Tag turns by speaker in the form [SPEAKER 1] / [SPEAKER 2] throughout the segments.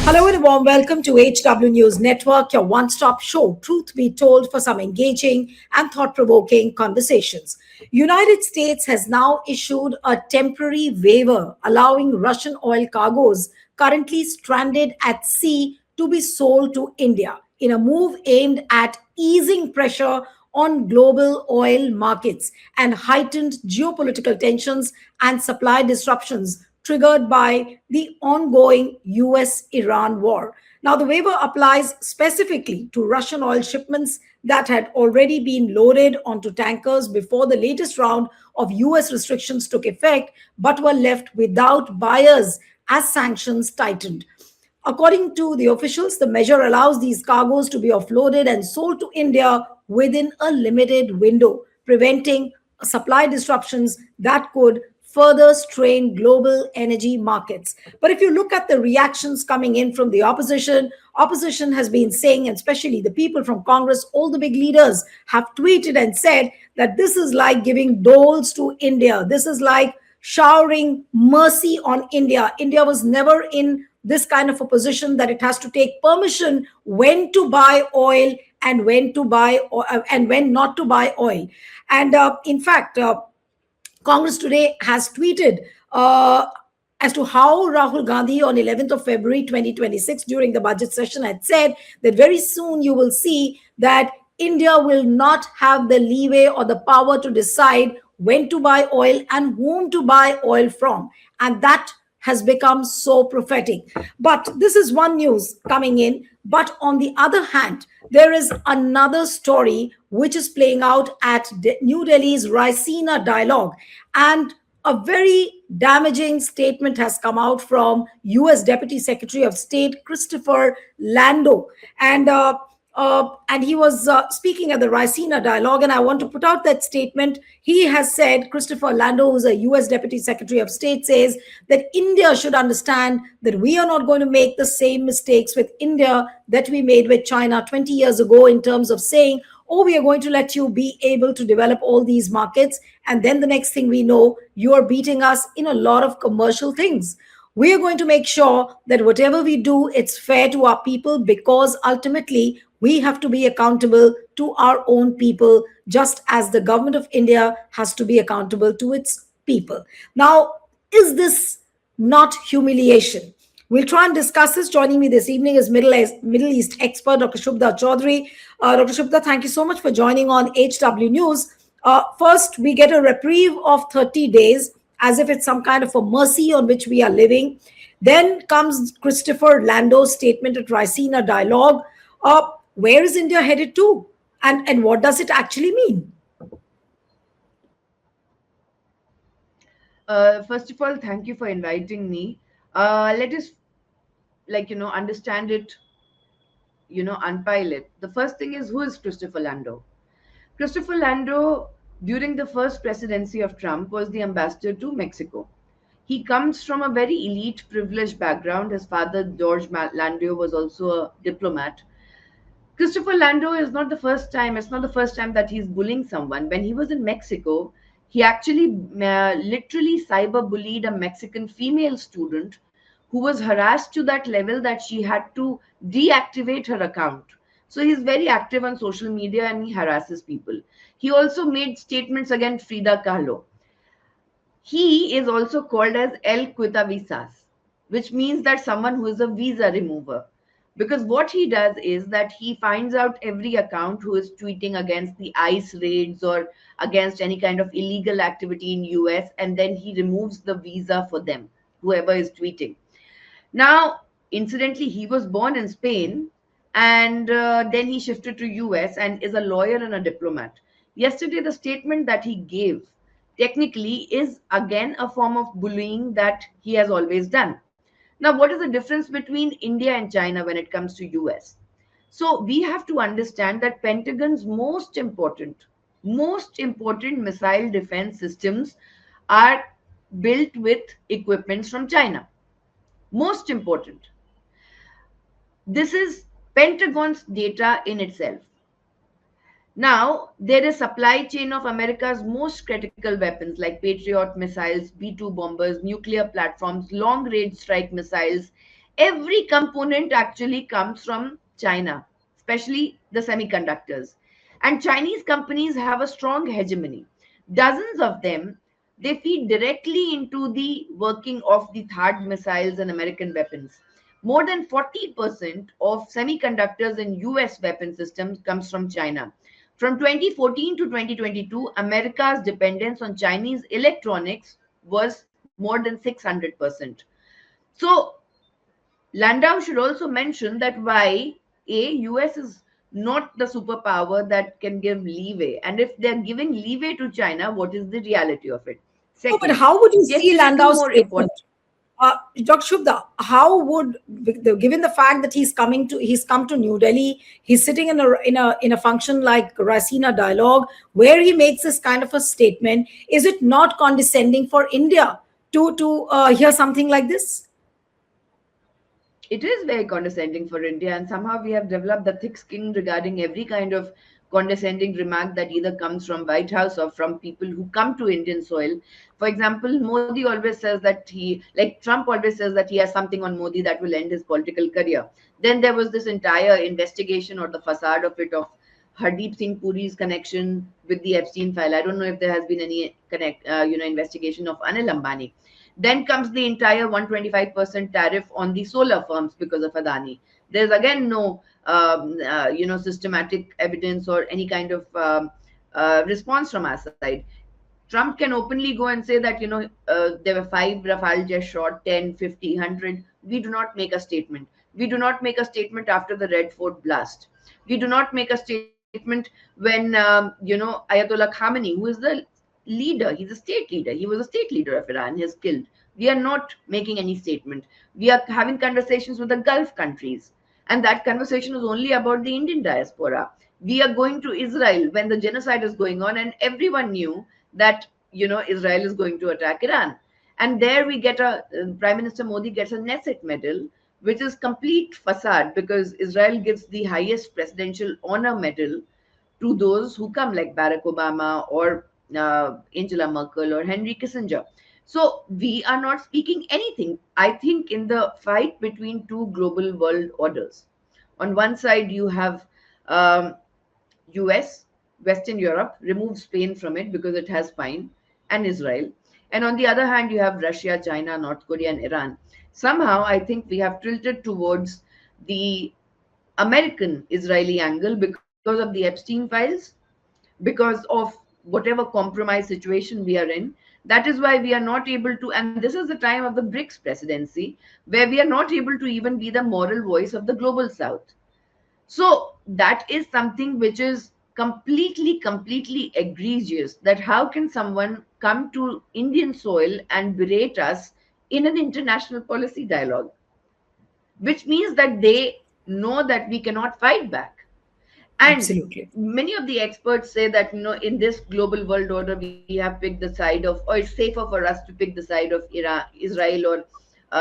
[SPEAKER 1] Hello and a warm welcome to HW News Network, your one-stop show, truth be told, for some engaging and thought-provoking conversations. United States has now issued a temporary waiver allowing Russian oil cargoes currently stranded at sea to be sold to India in a move aimed at easing pressure on global oil markets and heightened geopolitical tensions and supply disruptions triggered by the ongoing US Iran war. Now, the waiver applies specifically to Russian oil shipments that had already been loaded onto tankers before the latest round of US restrictions took effect, but were left without buyers as sanctions tightened. According to the officials, the measure allows these cargoes to be offloaded and sold to India within a limited window, preventing supply disruptions that could further strain global energy markets. But if you look at the reactions coming in from the opposition has been saying, and especially the people from Congress, all the big leaders have tweeted and said that this is like giving doles to India. This is like showering mercy on India. India was never in this kind of a position that it has to take permission when to buy oil and when to buy and when not to buy oil. And in fact, Congress today has tweeted as to how Rahul Gandhi on 11th of February 2026 during the budget session had said that very soon you will see that India will not have the leeway or the power to decide when to buy oil and whom to buy oil from. And that has become so prophetic. But this is one news coming in. But on the other hand, there is another story which is playing out at New Delhi's Raisina dialogue. And a very damaging statement has come out from US Deputy Secretary of State Christopher Landau. And he was speaking at the Raisina dialogue, and I want to put out that statement. He has said, Christopher Landau, who's a US Deputy Secretary of State, says that India should understand that we are not going to make the same mistakes with India that we made with China 20 years ago in terms of saying, oh, we are going to let you be able to develop all these markets. And then the next thing we know, you are beating us in a lot of commercial things. We are going to make sure that whatever we do, it's fair to our people, because ultimately we have to be accountable to our own people, just as the government of India has to be accountable to its people. Now, is this not humiliation? We'll try and discuss this. Joining me this evening is Middle East expert, Dr. Shubhda Chaudhary. Dr. Shubhda, thank you so much for joining on HW News. First, we get a reprieve of 30 days, as if it's some kind of a mercy on which we are living. Then comes Christopher Landau's statement at Raisina dialogue. Where is India headed to? And what does it actually mean?
[SPEAKER 2] First of all, thank you for inviting me. Let us, understand it, unpile it. The first thing is, who is Christopher Landau? Christopher Landau, during the first presidency of Trump, was the ambassador to Mexico. He comes from a very elite, privileged background. His father, George Landau, was also a diplomat. Christopher Landau is not the first time. It's not the first time that he's bullying someone. When he was in Mexico, he actually literally cyberbullied a Mexican female student who was harassed to that level that she had to deactivate her account. So he's very active on social media and he harasses people. He also made statements against Frida Kahlo. He is also called as El Quitavisas, which means that someone who is a visa remover. Because what he does is that he finds out every account who is tweeting against the ICE raids or against any kind of illegal activity in US, and then he removes the visa for them, whoever is tweeting. Now, incidentally, he was born in Spain, and then he shifted to US and is a lawyer and a diplomat. Yesterday, the statement that he gave technically is again a form of bullying that he has always done. Now, what is the difference between India and China when it comes to US? So we have to understand that Pentagon's most important missile defense systems are built with equipments from China. Most important. This is Pentagon's data in itself. Now, there is supply chain of America's most critical weapons like Patriot missiles, B-2 bombers, nuclear platforms, long-range strike missiles, Every component actually comes from China, especially the semiconductors. And Chinese companies have a strong hegemony. Dozens of them, they feed directly into the working of the THAAD missiles and American weapons. More than 40% of semiconductors in US weapon systems comes from China. From 2014 to 2022, America's dependence on Chinese electronics was more than 600%. So Landau should also mention that why US is not the superpower that can give leeway, and if they're giving leeway to China, what is the reality of it?
[SPEAKER 1] No, but
[SPEAKER 2] Second,
[SPEAKER 1] how would you see
[SPEAKER 2] yesterday, two
[SPEAKER 1] Landau's
[SPEAKER 2] more
[SPEAKER 1] statement?
[SPEAKER 2] important.
[SPEAKER 1] Dr. Shubda, how would, given the fact that he's come to New Delhi, he's sitting in a function like Rasina Dialogue, where he makes this kind of a statement, is it not condescending for India to hear something like this?
[SPEAKER 2] It is very condescending for India, and somehow we have developed the thick skin regarding every kind of condescending remark that either comes from White House or from people who come to Indian soil. For example, Modi always says that like Trump always says that he has something on Modi that will end his political career. Then there was this entire investigation or the facade of it of Hardeep Singh Puri's connection with the Epstein file. I don't know if there has been any investigation of Anil Ambani. Then comes the entire 125% tariff on the solar firms because of Adani. There's again no, systematic evidence or any kind of response from our side. Trump can openly go and say that, there were 5 Rafale jets shot, 10, 50, 100. We do not make a statement. We do not make a statement after the Red Fort blast. We do not make a statement when, Ayatollah Khamenei, who is the leader, he's a state leader. He was a state leader of Iran, he's killed. We are not making any statement. We are having conversations with the Gulf countries. And that conversation is only about the Indian diaspora. We are going to Israel when the genocide is going on, and everyone knew that, Israel is going to attack Iran. And there we get Prime Minister Modi gets a Knesset medal, which is complete facade because Israel gives the highest presidential honor medal to those who come, like Barack Obama or Angela Merkel or Henry Kissinger. So we are not speaking anything. I think in the fight between two global world orders, on one side you have um, US, Western Europe, remove Spain from it because it has fine, and Israel. And on the other hand, you have Russia, China, North Korea, and Iran. Somehow, I think we have tilted towards the American Israeli angle because of the Epstein files, because of whatever compromise situation we are in. That is why we are not able to, and this is the time of the BRICS presidency, where we are not able to even be the moral voice of the global south. So that is something which is completely egregious, that how can someone come to Indian soil and berate us in an international policy dialogue, which means that they know that we cannot fight back. And
[SPEAKER 1] Absolutely.
[SPEAKER 2] many of the experts say that, in this global world order, we have picked the side of, or it's safer for us to pick the side of Iran, Israel, or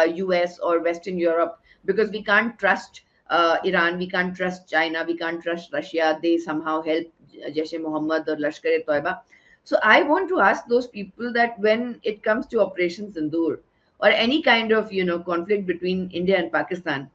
[SPEAKER 2] US or Western Europe, because we can't trust Iran, we can't trust China, we can't trust Russia. They somehow help Jaish-e-Mohammed or Lashkar-e-Toiba. So I want to ask those people that when it comes to Operation Sindoor or any kind of, conflict between India and Pakistan,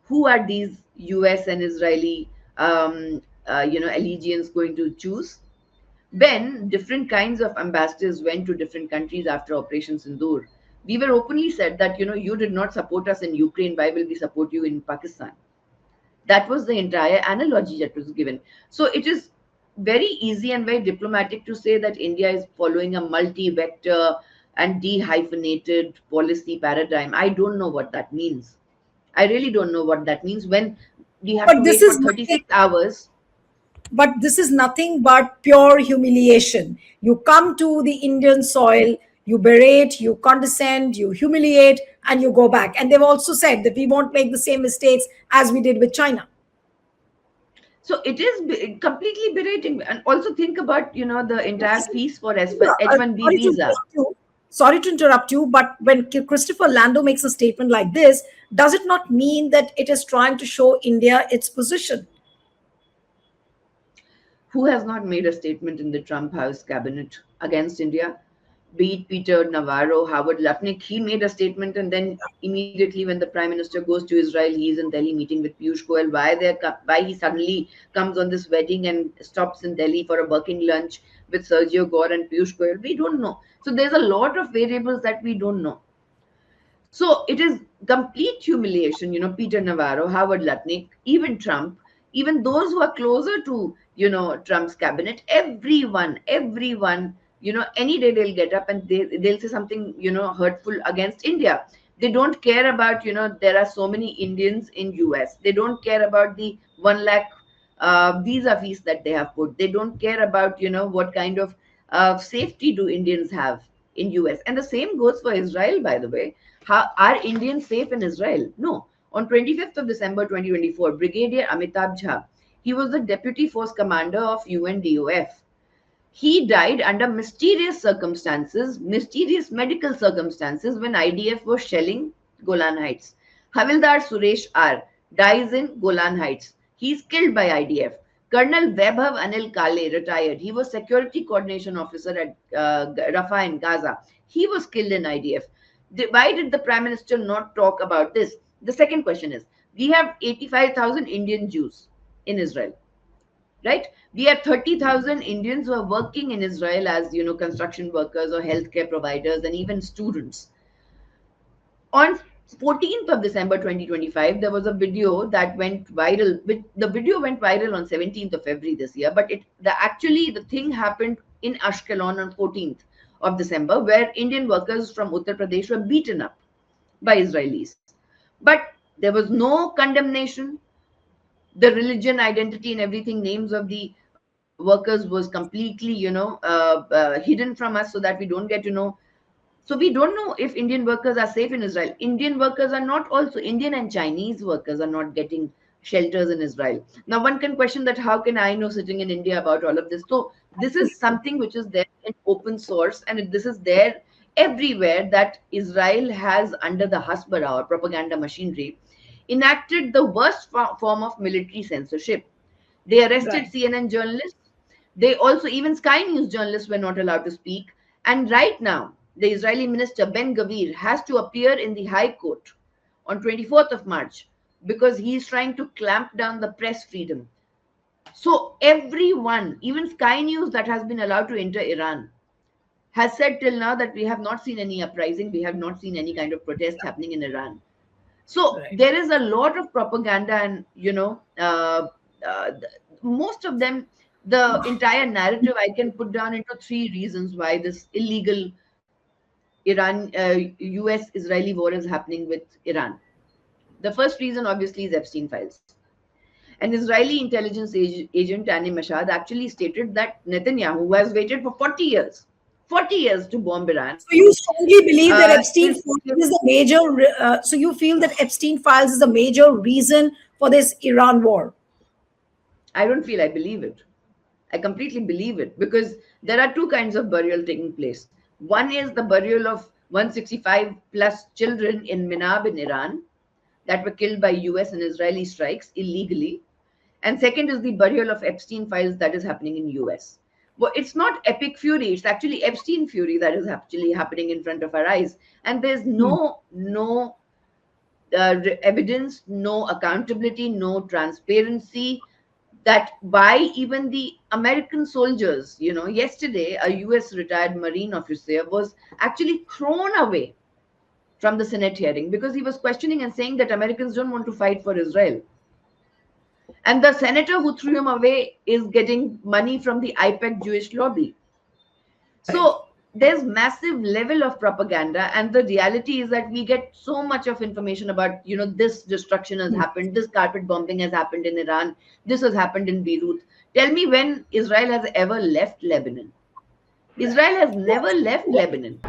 [SPEAKER 2] who are these US and Israeli allegiance going to choose? When different kinds of ambassadors went to different countries after Operation Sindoor, we were openly said that, you did not support us in Ukraine, why will we support you in Pakistan? That was the entire analogy that was given. So it is very easy and very diplomatic to say that India is following a multi-vector and dehyphenated policy paradigm. I don't know what that means. I really don't know what that means when we have to
[SPEAKER 1] But this
[SPEAKER 2] wait for
[SPEAKER 1] is nothing
[SPEAKER 2] 36 hours.
[SPEAKER 1] but this is nothing but pure humiliation. You come to the Indian soil, you berate, you condescend, you humiliate, and you go back. And they've also said that we won't make the same mistakes as we did with China.
[SPEAKER 2] So it is completely berating. And also think about, the entire
[SPEAKER 1] Isn't-
[SPEAKER 2] fees for
[SPEAKER 1] Yeah,
[SPEAKER 2] H1B
[SPEAKER 1] sorry to
[SPEAKER 2] visa.
[SPEAKER 1] interrupt you. Sorry to interrupt you, but when Christopher Landau makes a statement like this, does it not mean that it is trying to show India its position?
[SPEAKER 2] Who has not made a statement in the Trump House cabinet against India? be it Peter Navarro, Howard Lutnick, he made a statement, and then immediately when the Prime Minister goes to Israel, he is in Delhi meeting with Piyush Goyal. Why he suddenly comes on this wedding and stops in Delhi for a working lunch with Sergio Gore and Piyush Goyal, we don't know. So there's a lot of variables that we don't know. So it is complete humiliation, Peter Navarro, Howard Lutnick, even Trump, even those who are closer to, Trump's cabinet, everyone, any day they'll get up and they'll say something, hurtful against India. They don't care about, there are so many Indians in US. They don't care about the 1 lakh visa fees that they have put. They don't care about, what kind of safety do Indians have in US. And the same goes for Israel, by the way. Are Indians safe in Israel? No. On 25th of December 2024, Brigadier Amitabh Jha, he was the deputy force commander of UNDOF. He died under mysterious circumstances, mysterious medical circumstances, when IDF was shelling Golan Heights. Havildar Suresh R dies in Golan Heights. He's killed by IDF. Colonel Vaibhav Anil Kale retired. He was security coordination officer at Rafah in Gaza. He was killed in IDF. Why did the Prime Minister not talk about this? The second question is, we have 85,000 Indian Jews in Israel, right? We have 30,000 Indians who are working in Israel as, construction workers or healthcare providers and even students. On 14th of December 2025, there was a video that went viral. The video went viral on 17th of February this year, but the thing happened in Ashkelon on 14th of December, where Indian workers from Uttar Pradesh were beaten up by Israelis. But there was no condemnation. The religion, identity, and everything, names of the workers was completely, hidden from us so that we don't get to know. So we don't know if Indian workers are safe in Israel. Indian workers are not also, Indian and Chinese workers are not getting shelters in Israel. Now, one can question that how can I know sitting in India about all of this? So this is something which is there in open source, and this is there everywhere, that Israel has, under the Hasbara or propaganda machinery, enacted the worst form of military censorship. They arrested
[SPEAKER 1] Right.
[SPEAKER 2] CNN journalists. They also, even Sky News journalists were not allowed to speak. And right now, the Israeli minister Ben Gavir has to appear in the High Court on 24th of March because he's trying to clamp down the press freedom. So everyone, even Sky News that has been allowed to enter Iran, has said till now that we have not seen any uprising, we have not seen any kind of protest happening in Iran. So
[SPEAKER 1] Right.
[SPEAKER 2] there is a lot of propaganda, and uh, most of them, the entire narrative I can put down into three reasons why this illegal Iran, US Israeli war is happening with Iran. The first reason, obviously, is Epstein files. An Israeli intelligence agent, Annie Mashad, actually stated that Netanyahu, who has waited for 40 years to bomb Iran,
[SPEAKER 1] So you strongly believe that Epstein
[SPEAKER 2] is
[SPEAKER 1] files is the major. So you feel that Epstein files is a major reason for this Iran war.
[SPEAKER 2] I don't feel, I believe it. I completely believe it because there are two kinds of burial taking place. One is the burial of 165 plus children in Minab in Iran that were killed by US and Israeli strikes illegally. And second is the burial of Epstein files that is happening in US. Well, it's not epic fury, it's actually Epstein fury that is actually happening in front of our eyes. And there's
[SPEAKER 1] Hmm.
[SPEAKER 2] no evidence, no accountability, no transparency, that by even the American soldiers. Yesterday, a US retired Marine officer was actually thrown away from the Senate hearing because he was questioning and saying that Americans don't want to fight for Israel. And the senator who threw him away is getting money from the IPEC Jewish lobby.
[SPEAKER 1] Right.
[SPEAKER 2] So there's massive level of propaganda, and the reality is that we get so much of information about, this destruction has
[SPEAKER 1] Hmm.
[SPEAKER 2] happened, this carpet bombing has happened in Iran, this has happened in Beirut. Tell me when Israel has ever left Lebanon.
[SPEAKER 1] Right.
[SPEAKER 2] Israel has never left Lebanon.